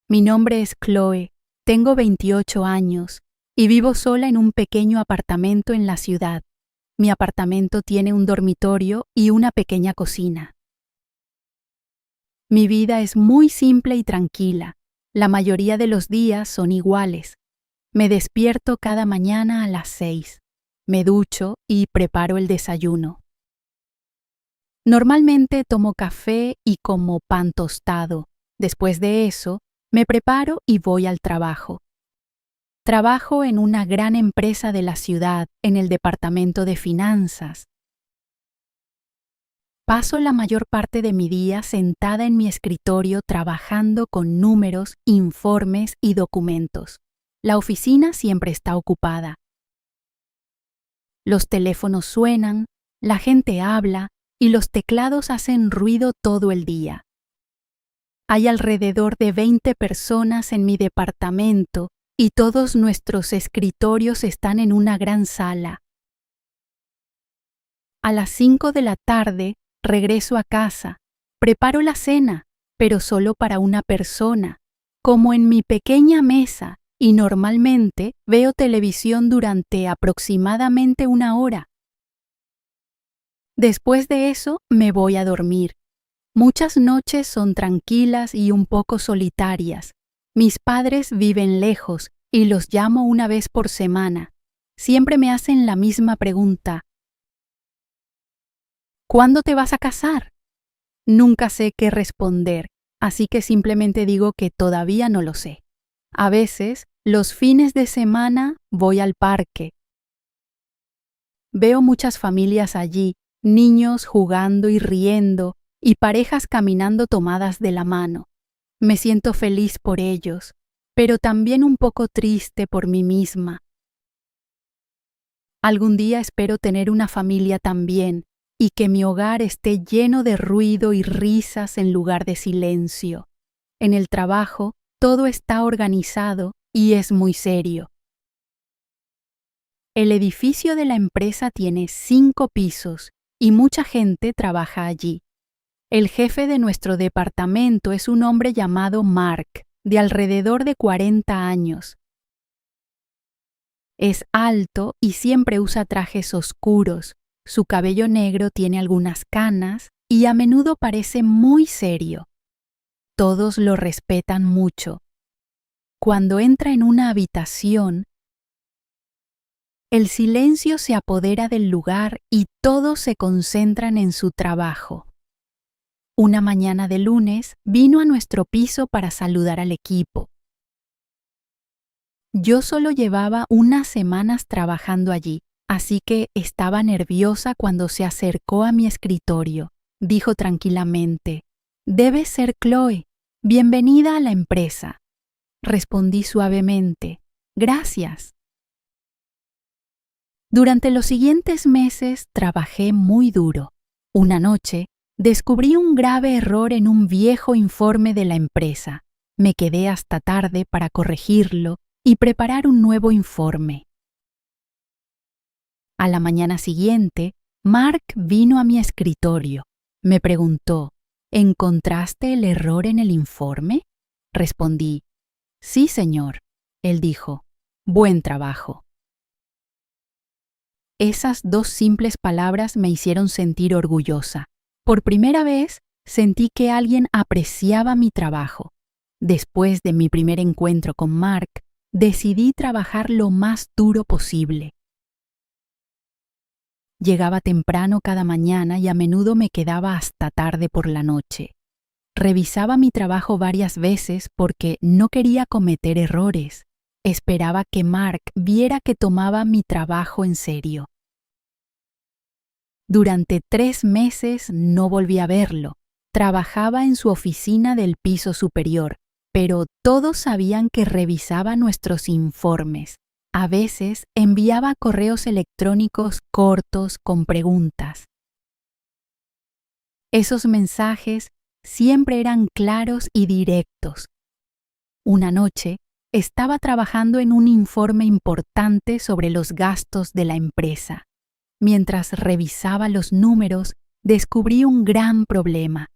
Mi nombre es Chloe, tengo 28 años y vivo sola en un pequeño apartamento en la ciudad. Mi apartamento tiene un dormitorio y una pequeña cocina. Mi vida es muy simple y tranquila. La mayoría de los días son iguales. Me despierto cada mañana a las 6. Me ducho y preparo el desayuno. Normalmente tomo café y como pan tostado. Después de eso, me preparo y voy al trabajo. Trabajo en una gran empresa de la ciudad, en el departamento de finanzas. Paso la mayor parte de mi día sentada en mi escritorio trabajando con números, informes y documentos. La oficina siempre está ocupada. Los teléfonos suenan, la gente habla y los teclados hacen ruido todo el día. Hay alrededor de 20 personas en mi departamento y todos nuestros escritorios están en una gran sala. A las 5 de la tarde regreso a casa, preparo la cena, pero solo para una persona, como en mi pequeña mesa, y normalmente veo televisión durante aproximadamente 1 hora. Después de eso me voy a dormir. Muchas noches son tranquilas y un poco solitarias. Mis padres viven lejos y los llamo una vez por semana. Siempre me hacen la misma pregunta: ¿cuándo te vas a casar? Nunca sé qué responder, así que simplemente digo que todavía no lo sé. A veces, los fines de semana voy al parque. Veo muchas familias allí, niños jugando y riendo, y parejas caminando tomadas de la mano. Me siento feliz por ellos, pero también un poco triste por mí misma. Algún día espero tener una familia también, y que mi hogar esté lleno de ruido y risas en lugar de silencio. En el trabajo, todo está organizado y es muy serio. El edificio de la empresa tiene 5 pisos y mucha gente trabaja allí. El jefe de nuestro departamento es un hombre llamado Mark, de alrededor de 40 años. Es alto y siempre usa trajes oscuros. Su cabello negro tiene algunas canas y a menudo parece muy serio. Todos lo respetan mucho. Cuando entra en una habitación, el silencio se apodera del lugar y todos se concentran en su trabajo. Una mañana de lunes vino a nuestro piso para saludar al equipo. Yo solo llevaba unas semanas trabajando allí, así que estaba nerviosa cuando se acercó a mi escritorio. Dijo tranquilamente: «Debe ser Chloe. Bienvenida a la empresa». Respondí suavemente: «Gracias». Durante los siguientes meses trabajé muy duro. Una noche, descubrí un grave error en un viejo informe de la empresa. Me quedé hasta tarde para corregirlo y preparar un nuevo informe. A la mañana siguiente, Mark vino a mi escritorio. Me preguntó: «¿Encontraste el error en el informe?». Respondí: «Sí, señor». Él dijo: «Buen trabajo». Esas 2 simples palabras me hicieron sentir orgullosa. Por primera vez, sentí que alguien apreciaba mi trabajo. Después de mi primer encuentro con Mark, decidí trabajar lo más duro posible. Llegaba temprano cada mañana y a menudo me quedaba hasta tarde por la noche. Revisaba mi trabajo varias veces porque no quería cometer errores. Esperaba que Mark viera que tomaba mi trabajo en serio. Durante 3 meses no volví a verlo. Trabajaba en su oficina del piso superior, pero todos sabían que revisaba nuestros informes. A veces enviaba correos electrónicos cortos con preguntas. Esos mensajes siempre eran claros y directos. Una noche, estaba trabajando en un informe importante sobre los gastos de la empresa. Mientras revisaba los números, descubrí un gran problema.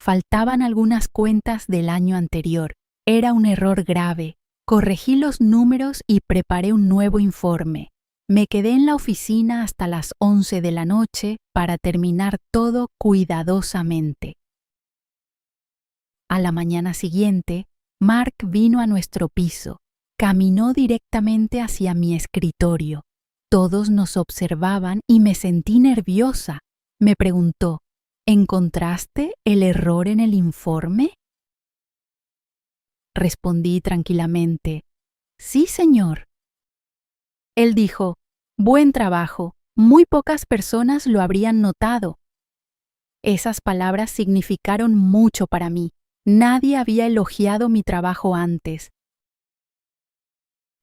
faltaban algunas cuentas del año anterior. Era un error grave. Corregí los números y preparé un nuevo informe. Me quedé en la oficina hasta las 11 de la noche para terminar todo cuidadosamente. A la mañana siguiente, Mark vino a nuestro piso. Caminó directamente hacia mi escritorio. Todos nos observaban y me sentí nerviosa. Me preguntó, ¿encontraste el error en el informe? Respondí tranquilamente, sí, señor. Él dijo, buen trabajo, muy pocas personas lo habrían notado. Esas palabras significaron mucho para mí. Nadie había elogiado mi trabajo antes.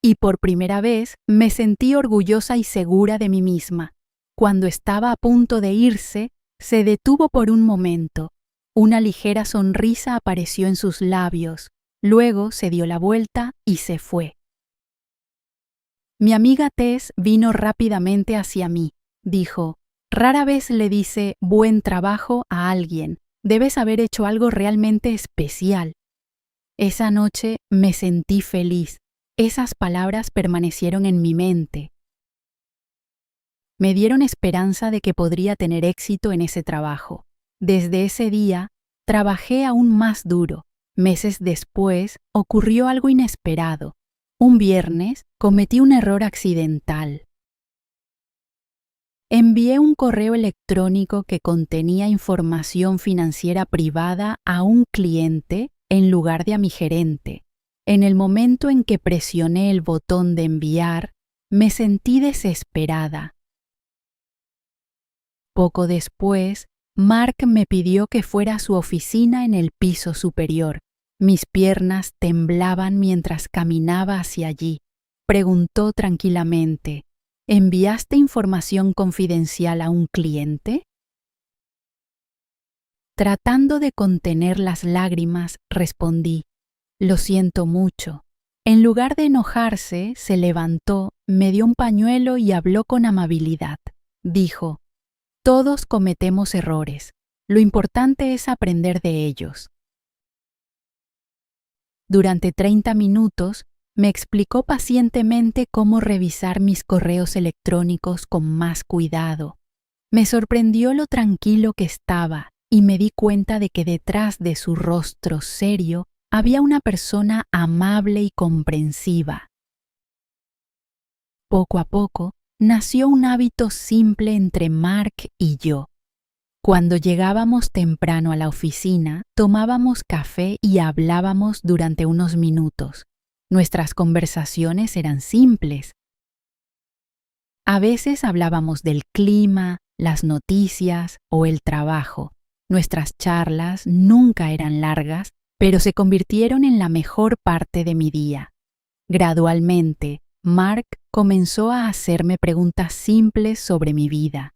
Y por primera vez me sentí orgullosa y segura de mí misma. Cuando estaba a punto de irse, se detuvo por un momento. Una ligera sonrisa apareció en sus labios. Luego se dio la vuelta y se fue. Mi amiga Tess vino rápidamente hacia mí. Dijo, rara vez le dice buen trabajo a alguien. Debes haber hecho algo realmente especial. Esa noche me sentí feliz. Esas palabras permanecieron en mi mente. Me dieron esperanza de que podría tener éxito en ese trabajo. Desde ese día, trabajé aún más duro. Meses después, ocurrió algo inesperado. Un viernes, cometí un error accidental. Envié un correo electrónico que contenía información financiera privada a un cliente en lugar de a mi gerente. En el momento en que presioné el botón de enviar, me sentí desesperada. Poco después, Mark me pidió que fuera a su oficina en el piso superior. Mis piernas temblaban mientras caminaba hacia allí. Preguntó tranquilamente, ¿enviaste información confidencial a un cliente? Tratando de contener las lágrimas, respondí, lo siento mucho. En lugar de enojarse, se levantó, me dio un pañuelo y habló con amabilidad. Dijo, todos cometemos errores. Lo importante es aprender de ellos. Durante 30 minutos, me explicó pacientemente cómo revisar mis correos electrónicos con más cuidado. Me sorprendió lo tranquilo que estaba y me di cuenta de que detrás de su rostro serio había una persona amable y comprensiva. Poco a poco, nació un hábito simple entre Mark y yo. Cuando llegábamos temprano a la oficina, tomábamos café y hablábamos durante unos minutos. Nuestras conversaciones eran simples. A veces hablábamos del clima, las noticias o el trabajo. Nuestras charlas nunca eran largas, pero se convirtieron en la mejor parte de mi día. Gradualmente, Mark comenzó a hacerme preguntas simples sobre mi vida.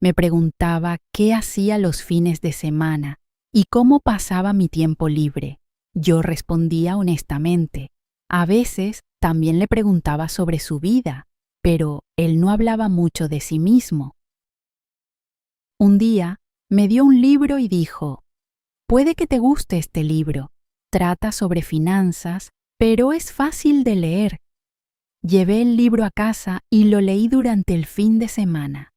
Me preguntaba qué hacía los fines de semana y cómo pasaba mi tiempo libre. Yo respondía honestamente. A veces también le preguntaba sobre su vida, pero él no hablaba mucho de sí mismo. Un día me dio un libro y dijo, puede que te guste este libro. Trata sobre finanzas, pero es fácil de leer. Llevé el libro a casa y lo leí durante el fin de semana.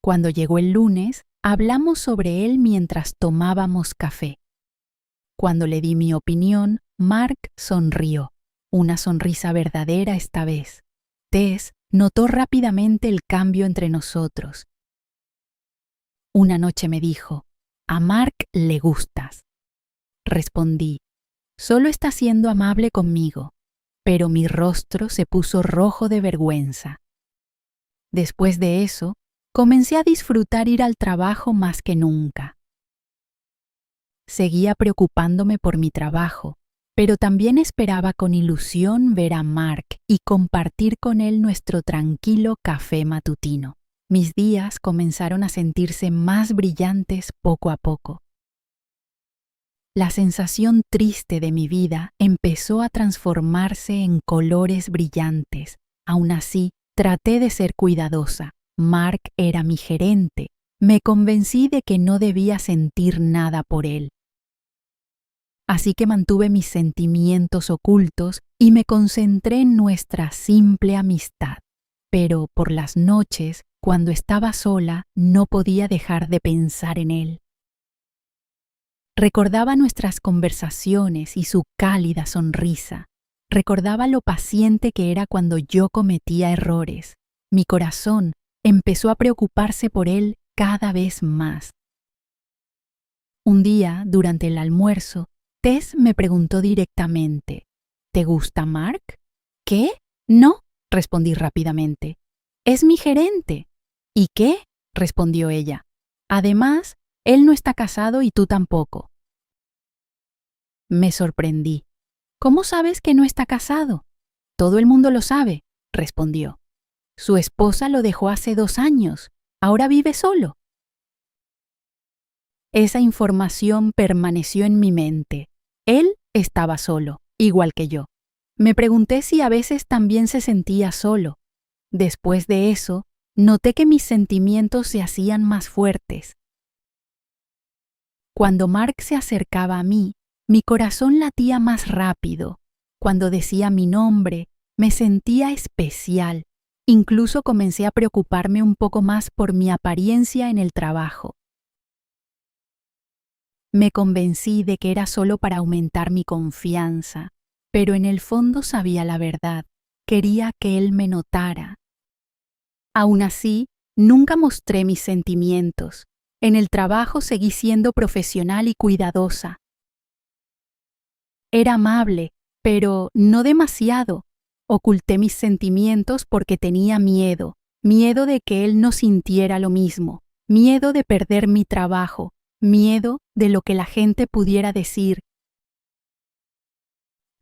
Cuando llegó el lunes, hablamos sobre él mientras tomábamos café. Cuando le di mi opinión, Mark sonrió, una sonrisa verdadera esta vez. Tess notó rápidamente el cambio entre nosotros. Una noche me dijo, a Mark le gustas. Respondí, solo está siendo amable conmigo, pero mi rostro se puso rojo de vergüenza. Después de eso, comencé a disfrutar ir al trabajo más que nunca. Seguía preocupándome por mi trabajo, pero también esperaba con ilusión ver a Mark y compartir con él nuestro tranquilo café matutino. Mis días comenzaron a sentirse más brillantes poco a poco. La sensación triste de mi vida empezó a transformarse en colores brillantes. Aún así, traté de ser cuidadosa. Mark era mi gerente. Me convencí de que no debía sentir nada por él. Así que mantuve mis sentimientos ocultos y me concentré en nuestra simple amistad. Pero por las noches, cuando estaba sola, no podía dejar de pensar en él. Recordaba nuestras conversaciones y su cálida sonrisa. Recordaba lo paciente que era cuando yo cometía errores. Mi corazón empezó a preocuparse por él cada vez más. Un día, durante el almuerzo, Tess me preguntó directamente, ¿te gusta Mark? ¿Qué? No, respondí rápidamente. Es mi gerente. ¿Y qué? Respondió ella. Además, él no está casado y tú tampoco. Me sorprendí. ¿Cómo sabes que no está casado? Todo el mundo lo sabe, respondió. Su esposa lo dejó hace 2 años. Ahora vive solo. Esa información permaneció en mi mente. Él estaba solo, igual que yo. Me pregunté si a veces también se sentía solo. Después de eso, noté que mis sentimientos se hacían más fuertes. Cuando Mark se acercaba a mí, mi corazón latía más rápido. Cuando decía mi nombre, me sentía especial. Incluso comencé a preocuparme un poco más por mi apariencia en el trabajo. Me convencí de que era solo para aumentar mi confianza, pero en el fondo sabía la verdad. Quería que él me notara. Aún así, nunca mostré mis sentimientos. En el trabajo seguí siendo profesional y cuidadosa. Era amable, pero no demasiado. Oculté mis sentimientos porque tenía miedo de que él no sintiera lo mismo, miedo de perder mi trabajo, miedo de lo que la gente pudiera decir.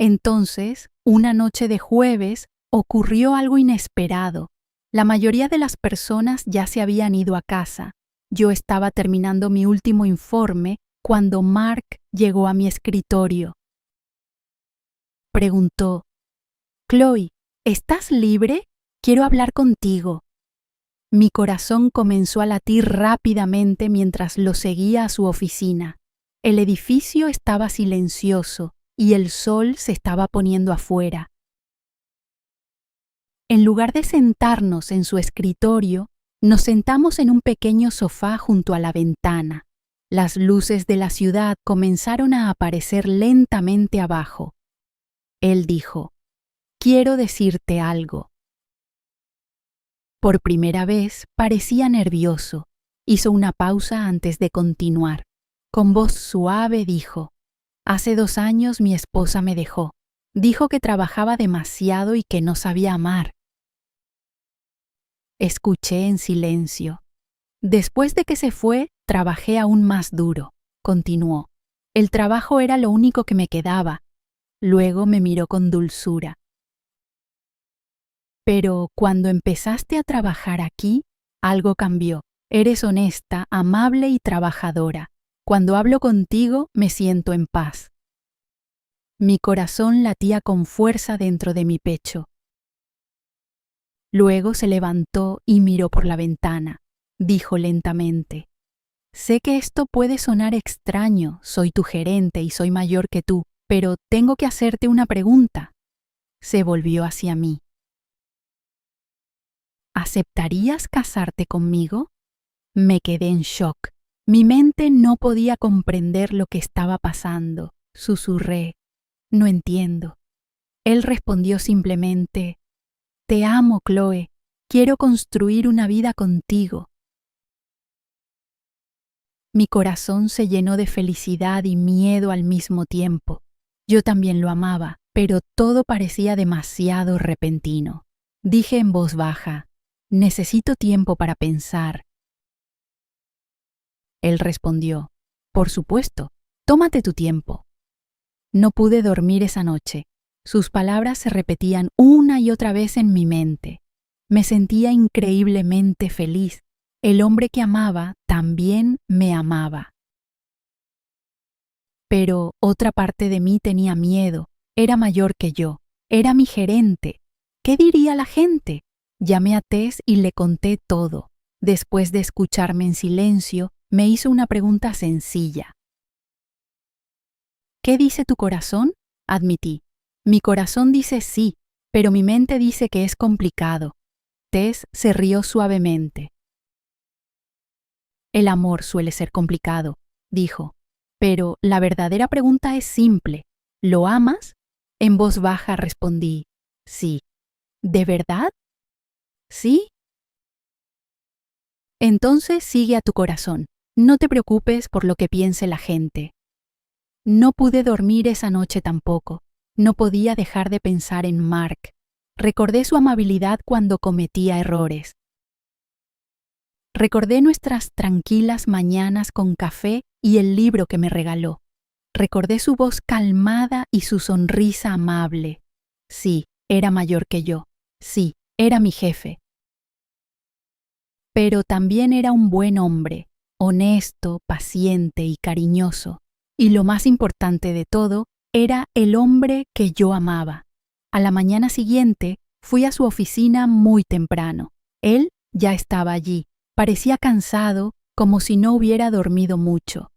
Entonces, una noche de jueves, ocurrió algo inesperado. La mayoría de las personas ya se habían ido a casa. Yo estaba terminando mi último informe cuando Mark llegó a mi escritorio. Preguntó, «Chloe, ¿estás libre? Quiero hablar contigo». Mi corazón comenzó a latir rápidamente mientras lo seguía a su oficina. El edificio estaba silencioso y el sol se estaba poniendo afuera. En lugar de sentarnos en su escritorio, nos sentamos en un pequeño sofá junto a la ventana. Las luces de la ciudad comenzaron a aparecer lentamente abajo. Él dijo, «Quiero decirte algo». Por primera vez parecía nervioso. Hizo una pausa antes de continuar. Con voz suave dijo, «Hace 2 años mi esposa me dejó. Dijo que trabajaba demasiado y que no sabía amar». Escuché en silencio. «Después de que se fue, trabajé aún más duro», continuó. «El trabajo era lo único que me quedaba». Luego me miró con dulzura. «Pero cuando empezaste a trabajar aquí, algo cambió. Eres honesta, amable y trabajadora. Cuando hablo contigo, me siento en paz». Mi corazón latía con fuerza dentro de mi pecho. Luego se levantó y miró por la ventana. Dijo lentamente, «Sé que esto puede sonar extraño, soy tu gerente y soy mayor que tú, pero tengo que hacerte una pregunta». Se volvió hacia mí. «¿Aceptarías casarte conmigo?» Me quedé en shock. Mi mente no podía comprender lo que estaba pasando. Susurré, «No entiendo». Él respondió simplemente, «Te amo, Chloe. Quiero construir una vida contigo». Mi corazón se llenó de felicidad y miedo al mismo tiempo. Yo también lo amaba, pero todo parecía demasiado repentino. Dije en voz baja, «Necesito tiempo para pensar». Él respondió, «Por supuesto, tómate tu tiempo». No pude dormir esa noche. Sus palabras se repetían una y otra vez en mi mente. Me sentía increíblemente feliz. El hombre que amaba también me amaba. Pero otra parte de mí tenía miedo. Era mayor que yo. Era mi gerente. ¿Qué diría la gente? Llamé a Tess y le conté todo. Después de escucharme en silencio, me hizo una pregunta sencilla. ¿Qué dice tu corazón? Admití. Mi corazón dice sí, pero mi mente dice que es complicado. Tess se rió suavemente. El amor suele ser complicado, dijo, pero la verdadera pregunta es simple. ¿Lo amas? En voz baja respondí, sí. ¿De verdad? ¿Sí? Entonces sigue a tu corazón. No te preocupes por lo que piense la gente. No pude dormir esa noche tampoco. No podía dejar de pensar en Mark. Recordé su amabilidad cuando cometía errores. Recordé nuestras tranquilas mañanas con café y el libro que me regaló. Recordé su voz calmada y su sonrisa amable. Sí, era mayor que yo. Sí, era mi jefe. Pero también era un buen hombre, honesto, paciente y cariñoso. Y lo más importante de todo, era el hombre que yo amaba. A la mañana siguiente, fui a su oficina muy temprano. Él ya estaba allí. Parecía cansado, como si no hubiera dormido mucho.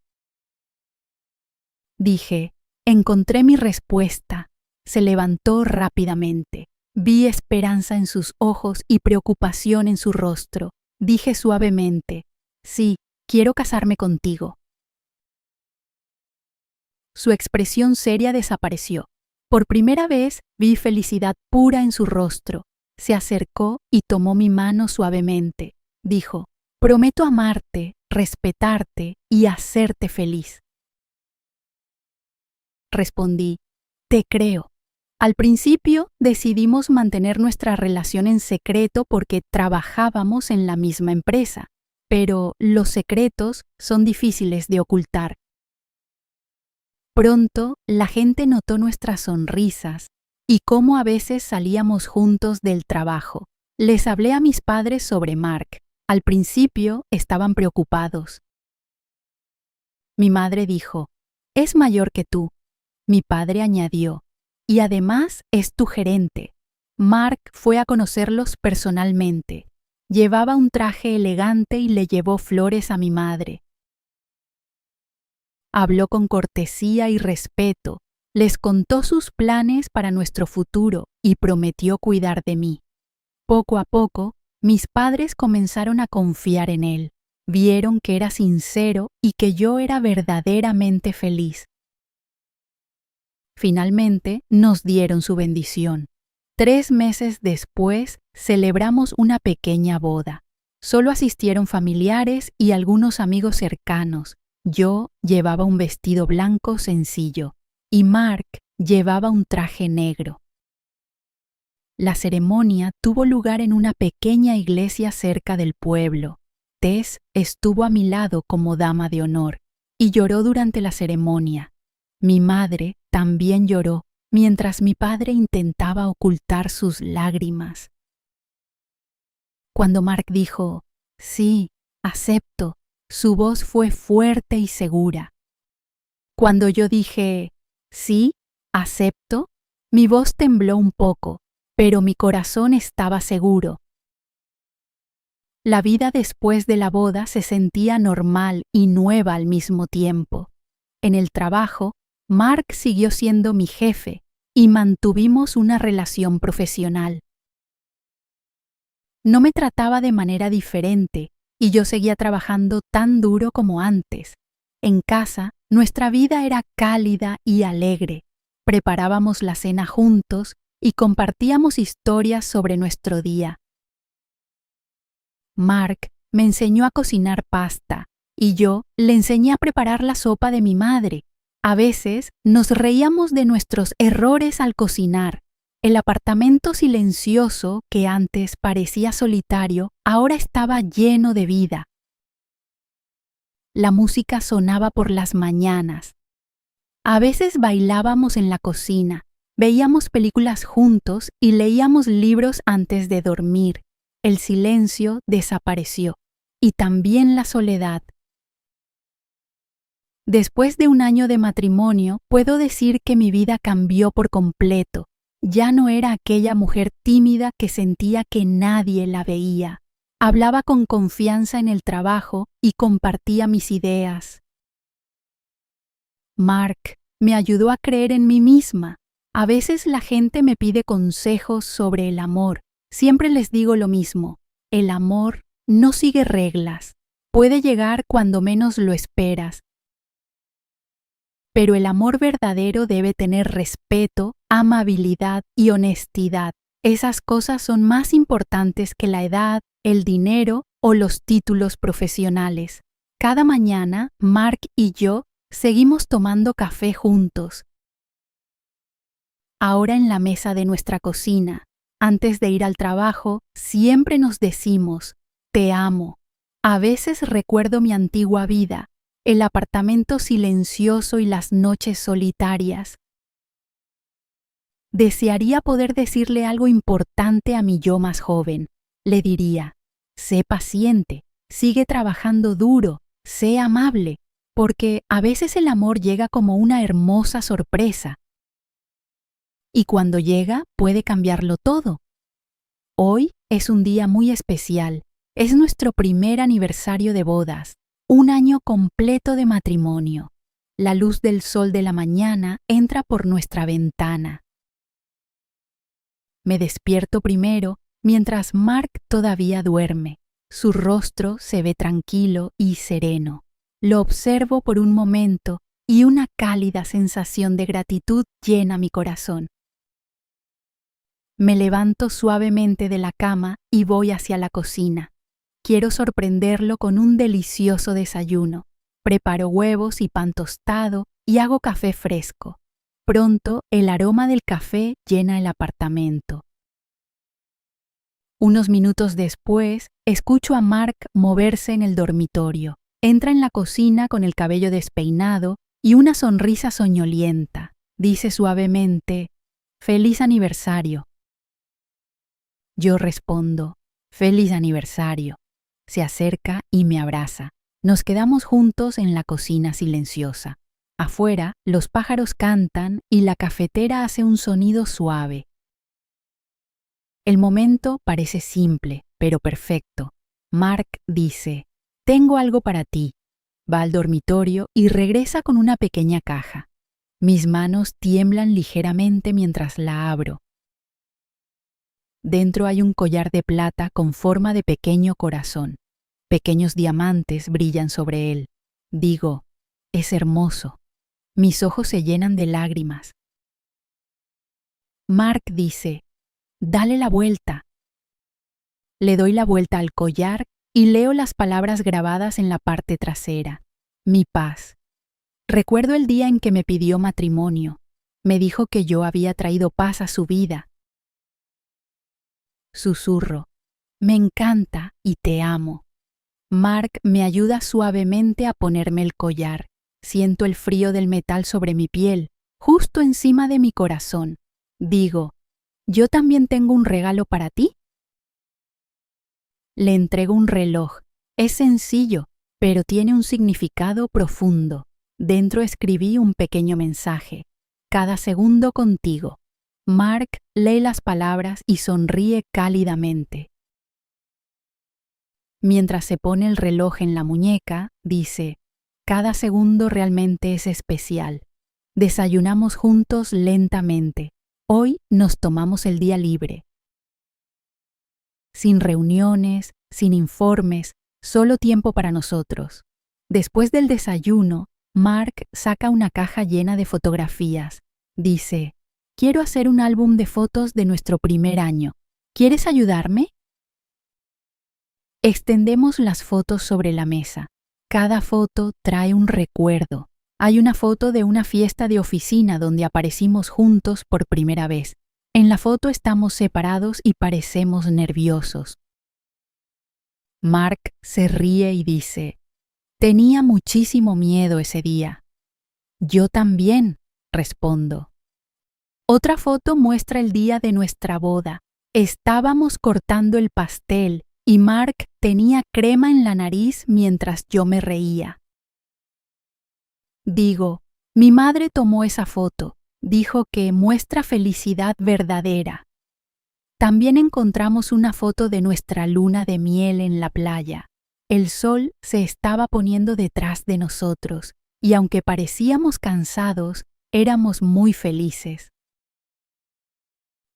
Dije, encontré mi respuesta. Se levantó rápidamente. Vi esperanza en sus ojos y preocupación en su rostro. Dije suavemente, sí, quiero casarme contigo. Su expresión seria desapareció. Por primera vez vi felicidad pura en su rostro. Se acercó y tomó mi mano suavemente. Dijo, prometo amarte, respetarte y hacerte feliz. Respondí, te creo. Al principio decidimos mantener nuestra relación en secreto porque trabajábamos en la misma empresa, pero los secretos son difíciles de ocultar. Pronto la gente notó nuestras sonrisas y cómo a veces salíamos juntos del trabajo. Les hablé a mis padres sobre Mark. Al principio estaban preocupados. Mi madre dijo, es mayor que tú. Mi padre añadió, y además es tu gerente. Mark fue a conocerlos personalmente. Llevaba un traje elegante y le llevó flores a mi madre. Habló con cortesía y respeto, les contó sus planes para nuestro futuro y prometió cuidar de mí. Poco a poco, mis padres comenzaron a confiar en él. Vieron que era sincero y que yo era verdaderamente feliz. Finalmente, nos dieron su bendición. 3 meses después, celebramos una pequeña boda. Solo asistieron familiares y algunos amigos cercanos. Yo llevaba un vestido blanco sencillo y Mark llevaba un traje negro. La ceremonia tuvo lugar en una pequeña iglesia cerca del pueblo. Tess estuvo a mi lado como dama de honor y lloró durante la ceremonia. Mi madre también lloró mientras mi padre intentaba ocultar sus lágrimas. Cuando Mark dijo, sí, acepto, su voz fue fuerte y segura. Cuando yo dije, sí, acepto, mi voz tembló un poco, pero mi corazón estaba seguro. La vida después de la boda se sentía normal y nueva al mismo tiempo. En el trabajo, Mark siguió siendo mi jefe y mantuvimos una relación profesional. No me trataba de manera diferente y yo seguía trabajando tan duro como antes. En casa, nuestra vida era cálida y alegre. Preparábamos la cena juntos y compartíamos historias sobre nuestro día. Mark me enseñó a cocinar pasta y yo le enseñé a preparar la sopa de mi madre. A veces nos reíamos de nuestros errores al cocinar. El apartamento silencioso, que antes parecía solitario, ahora estaba lleno de vida. La música sonaba por las mañanas. A veces bailábamos en la cocina, veíamos películas juntos y leíamos libros antes de dormir. El silencio desapareció y también la soledad. Después de 1 año de matrimonio, puedo decir que mi vida cambió por completo. Ya no era aquella mujer tímida que sentía que nadie la veía. Hablaba con confianza en el trabajo y compartía mis ideas. Mark me ayudó a creer en mí misma. A veces la gente me pide consejos sobre el amor. Siempre les digo lo mismo. El amor no sigue reglas. Puede llegar cuando menos lo esperas. Pero el amor verdadero debe tener respeto, amabilidad y honestidad. Esas cosas son más importantes que la edad, el dinero o los títulos profesionales. Cada mañana, Mark y yo seguimos tomando café juntos. Ahora en la mesa de nuestra cocina, antes de ir al trabajo, siempre nos decimos, te amo. A veces recuerdo mi antigua vida, el apartamento silencioso y las noches solitarias. Desearía poder decirle algo importante a mi yo más joven. Le diría, sé paciente, sigue trabajando duro, sé amable, porque a veces el amor llega como una hermosa sorpresa. Y cuando llega, puede cambiarlo todo. Hoy es un día muy especial. Es nuestro primer aniversario de bodas, un año completo de matrimonio. La luz del sol de la mañana entra por nuestra ventana. Me despierto primero mientras Mark todavía duerme. Su rostro se ve tranquilo y sereno. Lo observo por un momento y una cálida sensación de gratitud llena mi corazón. Me levanto suavemente de la cama y voy hacia la cocina. Quiero sorprenderlo con un delicioso desayuno. Preparo huevos y pan tostado y hago café fresco. Pronto el aroma del café llena el apartamento. Unos minutos después, escucho a Mark moverse en el dormitorio. Entra en la cocina con el cabello despeinado y una sonrisa soñolienta. Dice suavemente, «Feliz aniversario». Yo respondo, «Feliz aniversario». Se acerca y me abraza. Nos quedamos juntos en la cocina silenciosa. Afuera, los pájaros cantan y la cafetera hace un sonido suave. El momento parece simple, pero perfecto. Mark dice, «Tengo algo para ti». Va al dormitorio y regresa con una pequeña caja. Mis manos tiemblan ligeramente mientras la abro. Dentro hay un collar de plata con forma de pequeño corazón. Pequeños diamantes brillan sobre él. Digo, es hermoso. Mis ojos se llenan de lágrimas. Mark dice, «Dale la vuelta». Le doy la vuelta al collar y leo las palabras grabadas en la parte trasera. Mi paz. Recuerdo el día en que me pidió matrimonio. Me dijo que yo había traído paz a su vida. Susurro, «Me encanta y te amo». Mark me ayuda suavemente a ponerme el collar. Siento el frío del metal sobre mi piel, justo encima de mi corazón. Digo, «¿Yo también tengo un regalo para ti?» Le entrego un reloj. Es sencillo, pero tiene un significado profundo. Dentro escribí un pequeño mensaje. «Cada segundo contigo». Mark lee las palabras y sonríe cálidamente. Mientras se pone el reloj en la muñeca, dice, «Cada segundo realmente es especial». Desayunamos juntos lentamente. Hoy nos tomamos el día libre. Sin reuniones, sin informes, solo tiempo para nosotros. Después del desayuno, Mark saca una caja llena de fotografías. Dice, «Quiero hacer un álbum de fotos de nuestro primer año. ¿Quieres ayudarme?» Extendemos las fotos sobre la mesa. Cada foto trae un recuerdo. Hay una foto de una fiesta de oficina donde aparecimos juntos por primera vez. En la foto estamos separados y parecemos nerviosos. Mark se ríe y dice, «Tenía muchísimo miedo ese día». «Yo también», respondo. Otra foto muestra el día de nuestra boda. Estábamos cortando el pastel y Mark tenía crema en la nariz mientras yo me reía. Digo, «Mi madre tomó esa foto. Dijo que muestra felicidad verdadera». También encontramos una foto de nuestra luna de miel en la playa. El sol se estaba poniendo detrás de nosotros y aunque parecíamos cansados, éramos muy felices.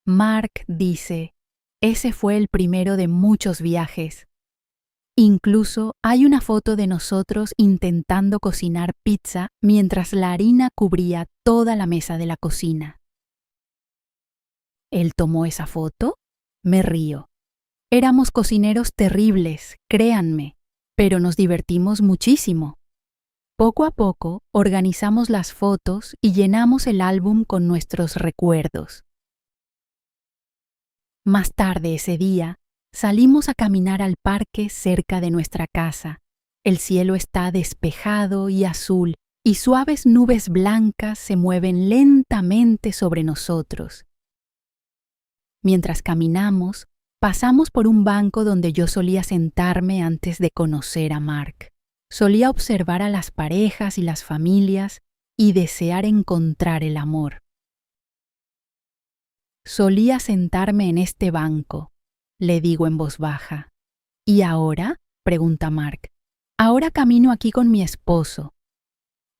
Mark dice, ese fue el primero de muchos viajes. Incluso hay una foto de nosotros intentando cocinar pizza mientras la harina cubría toda la mesa de la cocina. ¿Él tomó esa foto? Me río. Éramos cocineros terribles, créanme, pero nos divertimos muchísimo. Poco a poco organizamos las fotos y llenamos el álbum con nuestros recuerdos. Más tarde ese día, salimos a caminar al parque cerca de nuestra casa. El cielo está despejado y azul y suaves nubes blancas se mueven lentamente sobre nosotros. Mientras caminamos, pasamos por un banco donde yo solía sentarme antes de conocer a Mark. Solía observar a las parejas y las familias y desear encontrar el amor. Solía sentarme en este banco, le digo en voz baja. ¿Y ahora? Pregunta Mark. Ahora camino aquí con mi esposo.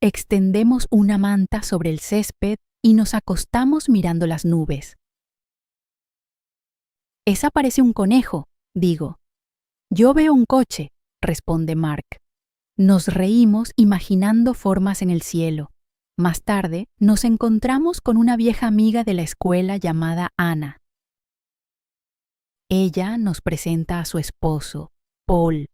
Extendemos una manta sobre el césped y nos acostamos mirando las nubes. Esa parece un conejo, digo. Yo veo un coche, responde Mark. Nos reímos imaginando formas en el cielo. Más tarde, nos encontramos con una vieja amiga de la escuela llamada Ana. Ella nos presenta a su esposo, Paul.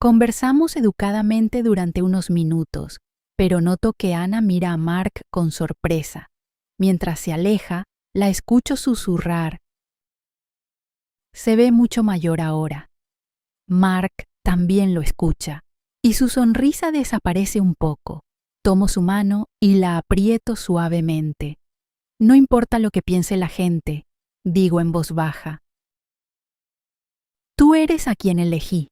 Conversamos educadamente durante unos minutos, pero noto que Ana mira a Mark con sorpresa. Mientras se aleja, la escucho susurrar. Se ve mucho mayor ahora. Mark también lo escucha, y su sonrisa desaparece un poco. Tomo su mano y la aprieto suavemente. No importa lo que piense la gente, digo en voz baja. Tú eres a quien elegí.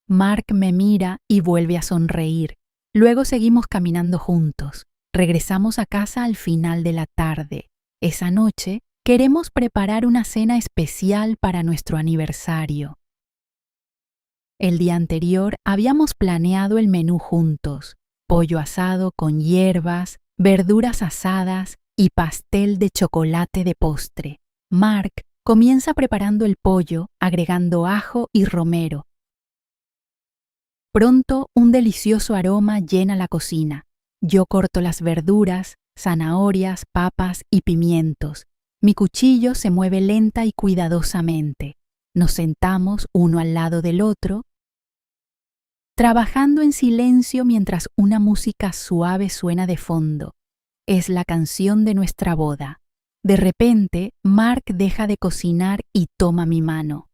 Mark me mira y vuelve a sonreír. Luego seguimos caminando juntos. Regresamos a casa al final de la tarde. Esa noche queremos preparar una cena especial para nuestro aniversario. El día anterior habíamos planeado el menú juntos. Pollo asado con hierbas, verduras asadas y pastel de chocolate de postre. Mark comienza preparando el pollo, agregando ajo y romero. Pronto, un delicioso aroma llena la cocina. Yo corto las verduras, zanahorias, papas y pimientos. Mi cuchillo se mueve lenta y cuidadosamente. Nos sentamos uno al lado del otro, trabajando en silencio mientras una música suave suena de fondo. Es la canción de nuestra boda. De repente, Mark deja de cocinar y toma mi mano.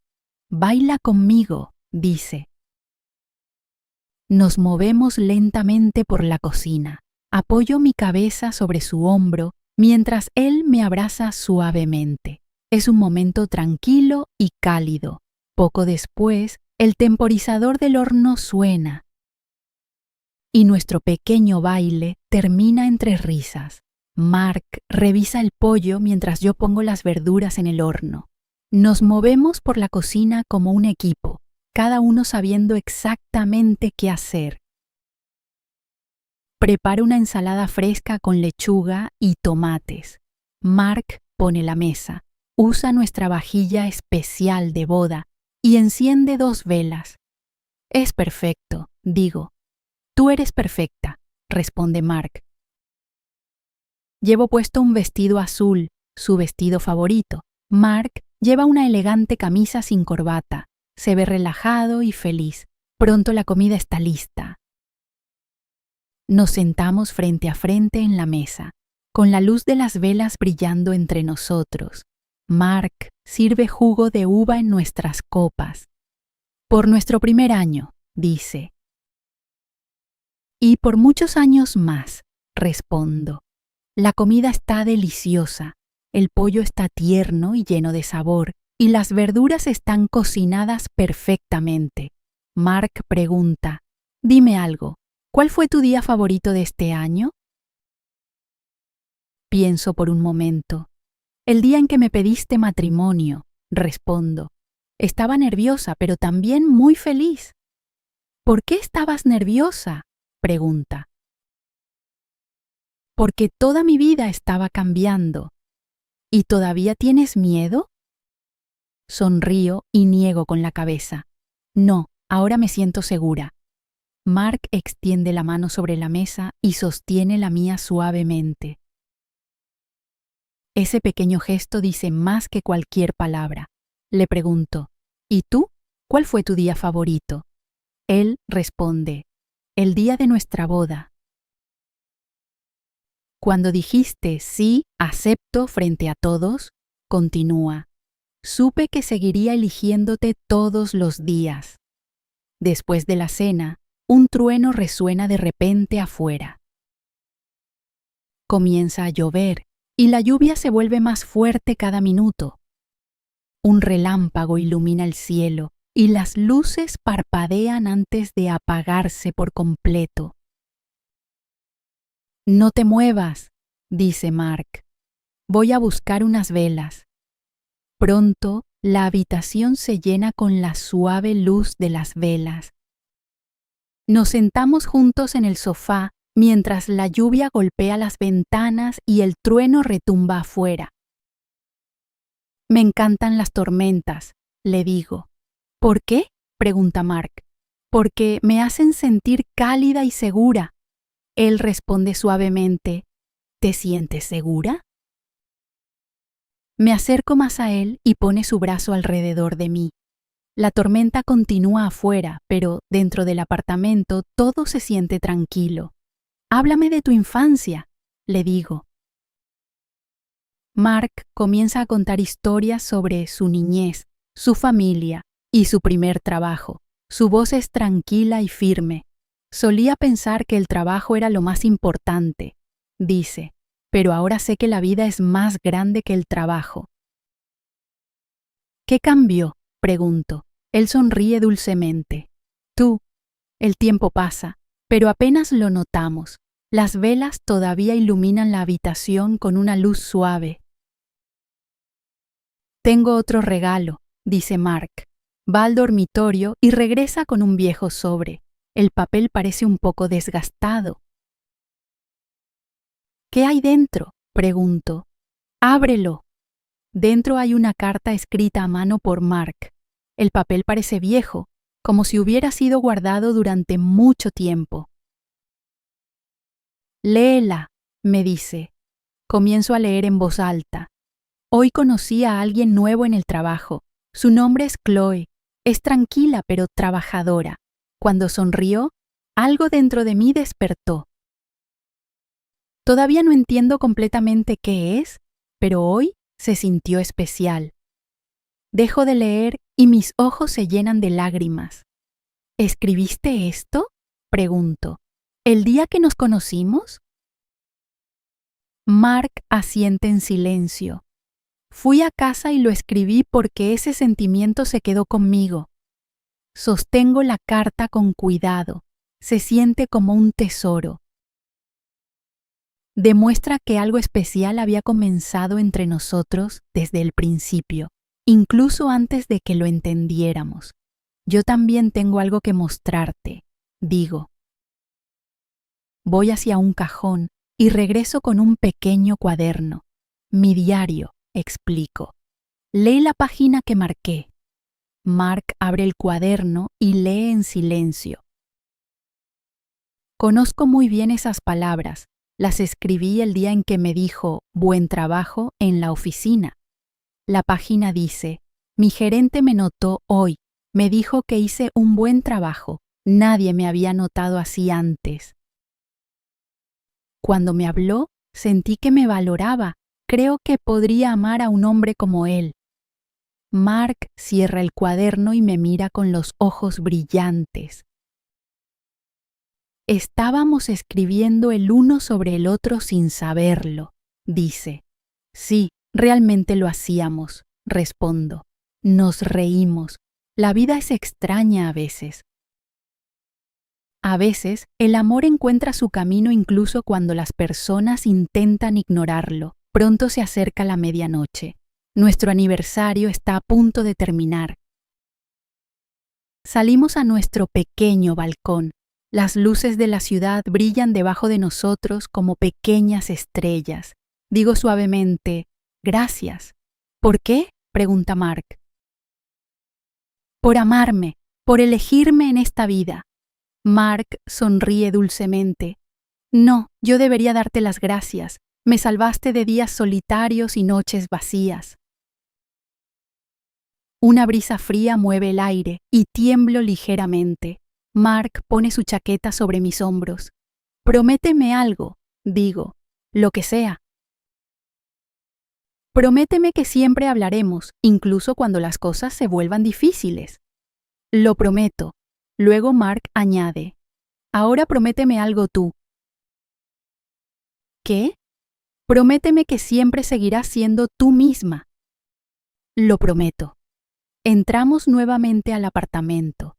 «Baila conmigo», dice. Nos movemos lentamente por la cocina. Apoyo mi cabeza sobre su hombro mientras él me abraza suavemente. Es un momento tranquilo y cálido. Poco después, el temporizador del horno suena y nuestro pequeño baile termina entre risas. Mark revisa el pollo mientras yo pongo las verduras en el horno. Nos movemos por la cocina como un equipo, cada uno sabiendo exactamente qué hacer. Preparo una ensalada fresca con lechuga y tomates. Mark pone la mesa, usa nuestra vajilla especial de boda y enciende 2 velas. Es perfecto, digo. Tú eres perfecta, responde Mark. Llevo puesto un vestido azul, su vestido favorito. Mark lleva una elegante camisa sin corbata. Se ve relajado y feliz. Pronto la comida está lista. Nos sentamos frente a frente en la mesa, con la luz de las velas brillando entre nosotros. Mark sirve jugo de uva en nuestras copas. Por nuestro primer año, dice. Y por muchos años más, respondo. La comida está deliciosa, el pollo está tierno y lleno de sabor, y las verduras están cocinadas perfectamente. Mark pregunta, dime algo, ¿cuál fue tu día favorito de este año? Pienso por un momento. El día en que me pediste matrimonio, respondo. Estaba nerviosa, pero también muy feliz. ¿Por qué estabas nerviosa?, pregunta. Porque toda mi vida estaba cambiando. ¿Y todavía tienes miedo? Sonrío y niego con la cabeza. No, ahora me siento segura. Mark extiende la mano sobre la mesa y sostiene la mía suavemente. Ese pequeño gesto dice más que cualquier palabra. Le pregunto, ¿y tú? ¿Cuál fue tu día favorito? Él responde, el día de nuestra boda. Cuando dijiste sí, acepto frente a todos, continúa, supe que seguiría eligiéndote todos los días. Después de la cena, un trueno resuena de repente afuera. Comienza a llover y la lluvia se vuelve más fuerte cada minuto. Un relámpago ilumina el cielo y las luces parpadean antes de apagarse por completo. No te muevas, dice Mark. Voy a buscar unas velas. Pronto, la habitación se llena con la suave luz de las velas. Nos sentamos juntos en el sofá mientras la lluvia golpea las ventanas y el trueno retumba afuera. Me encantan las tormentas, le digo. ¿Por qué?, pregunta Mark. Porque me hacen sentir cálida y segura. Él responde suavemente, ¿te sientes segura? Me acerco más a él y pone su brazo alrededor de mí. La tormenta continúa afuera, pero dentro del apartamento todo se siente tranquilo. Háblame de tu infancia, le digo. Mark comienza a contar historias sobre su niñez, su familia y su primer trabajo. Su voz es tranquila y firme. Solía pensar que el trabajo era lo más importante, dice, pero ahora sé que la vida es más grande que el trabajo. ¿Qué cambió?, pregunto. Él sonríe dulcemente. Tú. El tiempo pasa, pero apenas lo notamos. Las velas todavía iluminan la habitación con una luz suave. Tengo otro regalo, dice Mark. Va al dormitorio y regresa con un viejo sobre. El papel parece un poco desgastado. ¿Qué hay dentro?, pregunto. Ábrelo. Dentro hay una carta escrita a mano por Mark. El papel parece viejo, como si hubiera sido guardado durante mucho tiempo. Léela, me dice. Comienzo a leer en voz alta. Hoy conocí a alguien nuevo en el trabajo. Su nombre es Chloe. Es tranquila pero trabajadora. Cuando sonrió, algo dentro de mí despertó. Todavía no entiendo completamente qué es, pero hoy se sintió especial. Dejo de leer y mis ojos se llenan de lágrimas. ¿Escribiste esto?, pregunto. ¿El día que nos conocimos? Mark asiente en silencio. Fui a casa y lo escribí porque ese sentimiento se quedó conmigo. Sostengo la carta con cuidado. Se siente como un tesoro. Demuestra que algo especial había comenzado entre nosotros desde el principio, incluso antes de que lo entendiéramos. Yo también tengo algo que mostrarte, digo. Voy hacia un cajón y regreso con un pequeño cuaderno. Mi diario, explico. Lee la página que marqué. Mark abre el cuaderno y lee en silencio. Conozco muy bien esas palabras. Las escribí el día en que me dijo «buen trabajo» en la oficina. La página dice «Mi gerente me notó hoy. Me dijo que hice un buen trabajo. Nadie me había notado así antes». Cuando me habló, sentí que me valoraba. Creo que podría amar a un hombre como él. Mark cierra el cuaderno y me mira con los ojos brillantes. Estábamos escribiendo el uno sobre el otro sin saberlo, dice. Sí, realmente lo hacíamos, respondo. Nos reímos. La vida es extraña a veces. A veces, el amor encuentra su camino incluso cuando las personas intentan ignorarlo. Pronto se acerca la medianoche. Nuestro aniversario está a punto de terminar. Salimos a nuestro pequeño balcón. Las luces de la ciudad brillan debajo de nosotros como pequeñas estrellas. Digo suavemente, gracias. ¿Por qué?, pregunta Mark. Por amarme, por elegirme en esta vida. Mark sonríe dulcemente. No, yo debería darte las gracias. Me salvaste de días solitarios y noches vacías. Una brisa fría mueve el aire y tiemblo ligeramente. Mark pone su chaqueta sobre mis hombros. Prométeme algo, digo, lo que sea. Prométeme que siempre hablaremos, incluso cuando las cosas se vuelvan difíciles. Lo prometo. Luego Mark añade, ahora prométeme algo tú. ¿Qué? Prométeme que siempre seguirás siendo tú misma. Lo prometo. Entramos nuevamente al apartamento.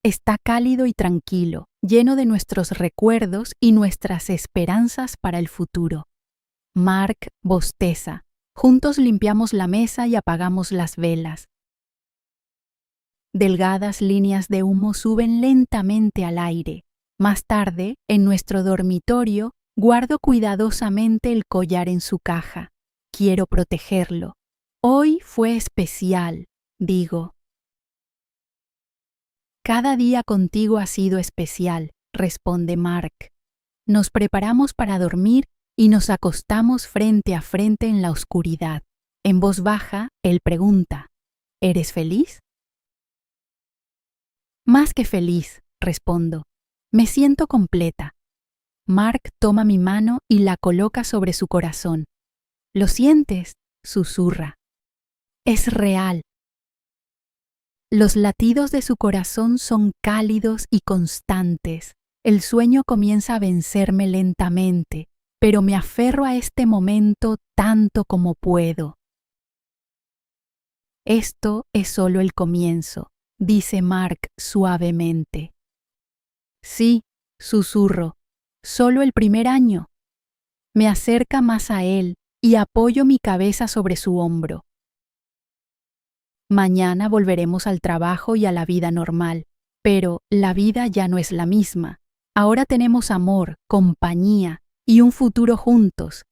Está cálido y tranquilo, lleno de nuestros recuerdos y nuestras esperanzas para el futuro. Mark bosteza. Juntos limpiamos la mesa y apagamos las velas. Delgadas líneas de humo suben lentamente al aire. Más tarde, en nuestro dormitorio, guardo cuidadosamente el collar en su caja. Quiero protegerlo. Hoy fue especial, digo. Cada día contigo ha sido especial, responde Mark. Nos preparamos para dormir y nos acostamos frente a frente en la oscuridad. En voz baja, él pregunta, ¿eres feliz? Más que feliz, respondo. Me siento completa. Mark toma mi mano y la coloca sobre su corazón. ¿Lo sientes?, susurra. Es real. Los latidos de su corazón son cálidos y constantes. El sueño comienza a vencerme lentamente, pero me aferro a este momento tanto como puedo. Esto es solo el comienzo, dice Mark suavemente. Sí, susurro, solo el primer año. Me acerca más a él y apoyo mi cabeza sobre su hombro. Mañana volveremos al trabajo y a la vida normal, pero la vida ya no es la misma. Ahora tenemos amor, compañía y un futuro juntos.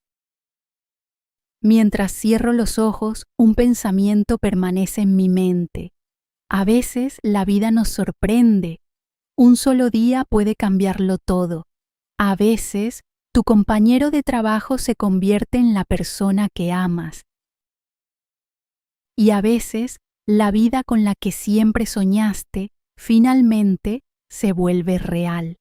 Mientras cierro los ojos, un pensamiento permanece en mi mente. A veces la vida nos sorprende. Un solo día puede cambiarlo todo. A veces tu compañero de trabajo se convierte en la persona que amas. Y a veces la vida con la que siempre soñaste finalmente se vuelve real.